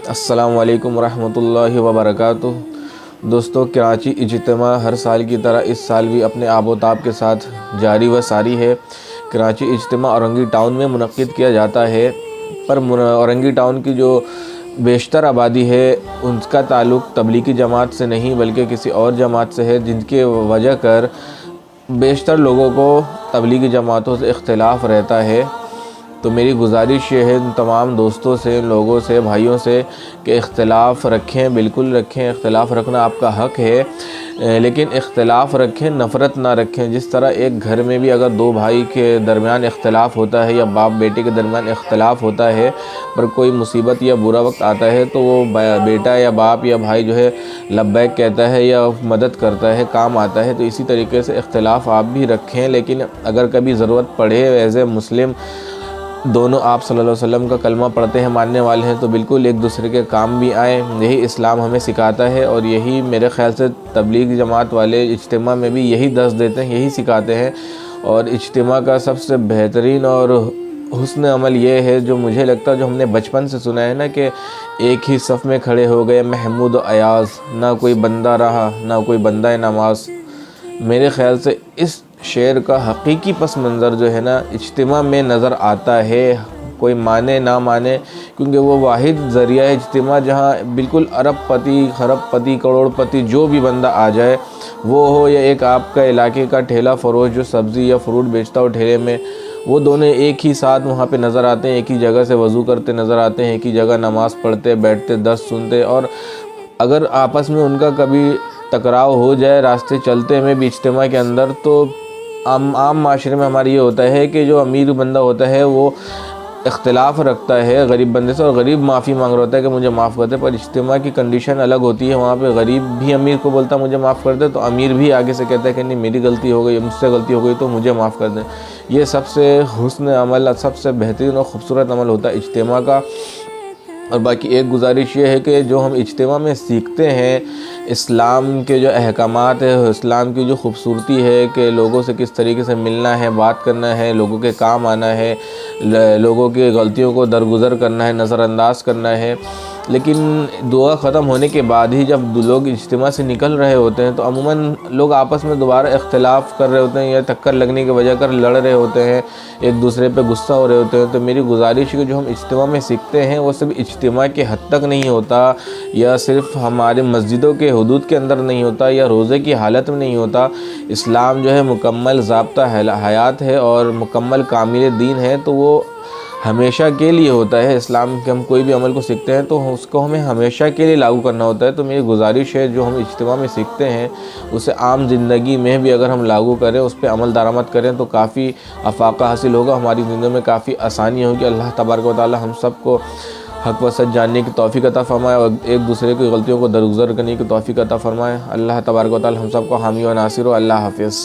السلام علیکم ورحمۃ اللہ وبرکاتہ۔ دوستو، کراچی اجتماع ہر سال کی طرح اس سال بھی اپنے آب و تاب کے ساتھ جاری و ساری ہے۔ کراچی اجتماع اورنگی ٹاؤن میں منعقد کیا جاتا ہے، پر اورنگی ٹاؤن کی جو بیشتر آبادی ہے ان کا تعلق تبلیغی جماعت سے نہیں بلکہ کسی اور جماعت سے ہے، جن کی وجہ کر بیشتر لوگوں کو تبلیغی جماعتوں سے اختلاف رہتا ہے۔ تو میری گزارش یہ ہے ان تمام دوستوں سے، ان لوگوں سے، بھائیوں سے کہ اختلاف رکھیں، بالکل رکھیں، اختلاف رکھنا آپ کا حق ہے، لیکن اختلاف رکھیں، نفرت نہ رکھیں۔ جس طرح ایک گھر میں بھی اگر دو بھائی کے درمیان اختلاف ہوتا ہے یا باپ بیٹے کے درمیان اختلاف ہوتا ہے، پر کوئی مصیبت یا برا وقت آتا ہے تو وہ بیٹا یا باپ یا بھائی جو ہے لبیک کہتا ہے یا مدد کرتا ہے، کام آتا ہے۔ تو اسی طریقے سے اختلاف آپ بھی رکھیں، لیکن اگر کبھی ضرورت پڑے ایز اے مسلم، دونوں آپ صلی اللہ علیہ وسلم کا کلمہ پڑھتے ہیں، ماننے والے ہیں، تو بالکل ایک دوسرے کے کام بھی آئیں۔ یہی اسلام ہمیں سکھاتا ہے، اور یہی میرے خیال سے تبلیغ جماعت والے اجتماع میں بھی یہی درس دیتے ہیں، یہی سکھاتے ہیں۔ اور اجتماع کا سب سے بہترین اور حسن عمل یہ ہے جو مجھے لگتا ہے، جو ہم نے بچپن سے سنا ہے نا، کہ ایک ہی صف میں کھڑے ہو گئے محمود و ایاز، نہ کوئی بندہ رہا نہ کوئی بندہ نماز۔ میرے خیال سے اس شعر کا حقیقی پس منظر جو ہے نا اجتماع میں نظر آتا ہے، کوئی مانے نہ مانے، کیونکہ وہ واحد ذریعہ ہے اجتماع جہاں بالکل ارب پتی، خرب پتی، کروڑ پتی جو بھی بندہ آ جائے، وہ ہو یا ایک آپ کا علاقے کا ٹھیلا فروش جو سبزی یا فروٹ بیچتا ہو ٹھیلے میں، وہ دونوں ایک ہی ساتھ وہاں پہ نظر آتے ہیں، ایک ہی جگہ سے وضو کرتے نظر آتے ہیں، ایک ہی جگہ نماز پڑھتے، بیٹھتے، درس سنتے۔ اور اگر آپس میں ان کا کبھی ٹکراؤ ہو جائے راستے چلتے میں بھی اجتماع کے اندر، تو عام معاشرے میں ہمارا یہ ہوتا ہے کہ جو امیر بندہ ہوتا ہے وہ اختلاف رکھتا ہے غریب بندے سے، اور غریب معافی مانگ رہا ہوتا ہے کہ مجھے معاف کر دے، پر اجتماع کی کنڈیشن الگ ہوتی ہے۔ وہاں پہ غریب بھی امیر کو بولتا مجھے معاف کر دے، تو امیر بھی آگے سے کہتا ہے کہ نہیں میری غلطی ہو گئی، مجھ سے غلطی ہو گئی تو مجھے معاف کر دیں۔ یہ سب سے حسن عمل، سب سے بہترین اور خوبصورت عمل ہوتا ہے اجتماع کا۔ اور باقی ایک گزارش یہ ہے کہ جو ہم اجتماع میں سیکھتے ہیں، اسلام کے جو احکامات ہیں، اسلام کی جو خوبصورتی ہے کہ لوگوں سے کس طریقے سے ملنا ہے، بات کرنا ہے، لوگوں کے کام آنا ہے، لوگوں کی غلطیوں کو درگزر کرنا ہے، نظر انداز کرنا ہے۔ لیکن دعا ختم ہونے کے بعد ہی جب لوگ اجتماع سے نکل رہے ہوتے ہیں تو عموماً لوگ آپس میں دوبارہ اختلاف کر رہے ہوتے ہیں یا ٹکر لگنے کی وجہ کر لڑ رہے ہوتے ہیں، ایک دوسرے پہ غصہ ہو رہے ہوتے ہیں۔ تو میری گزارش ہے کہ جو ہم اجتماع میں سیکھتے ہیں وہ صرف اجتماع کے حد تک نہیں ہوتا، یا صرف ہمارے مسجدوں کے حدود کے اندر نہیں ہوتا، یا روزے کی حالت میں نہیں ہوتا۔ اسلام جو ہے مکمل ضابطہ حیات ہے اور مکمل کامل دین ہے، تو وہ ہمیشہ کے لیے ہوتا ہے۔ اسلام کے ہم کوئی بھی عمل کو سیکھتے ہیں تو اس کو ہمیں ہمیشہ کے لیے لاگو کرنا ہوتا ہے۔ تو میری گزارش ہے جو ہم اجتماع میں سیکھتے ہیں اسے عام زندگی میں بھی اگر ہم لاگو کریں، اس پہ عمل درآمد کریں، تو کافی افاقہ حاصل ہوگا، ہماری زندگی میں کافی آسانی ہوگی۔ اللہ تبارک و تعالی ہم سب کو حق و سچ جاننے کی توفیق عطا فرمائے اور ایک دوسرے کی غلطیوں کو درگزر کرنے کی توفیق عطا فرمائے۔ اللہ تبارک و تعالی ہم سب کو حامی و ناصر ہو۔ اللہ حافظ۔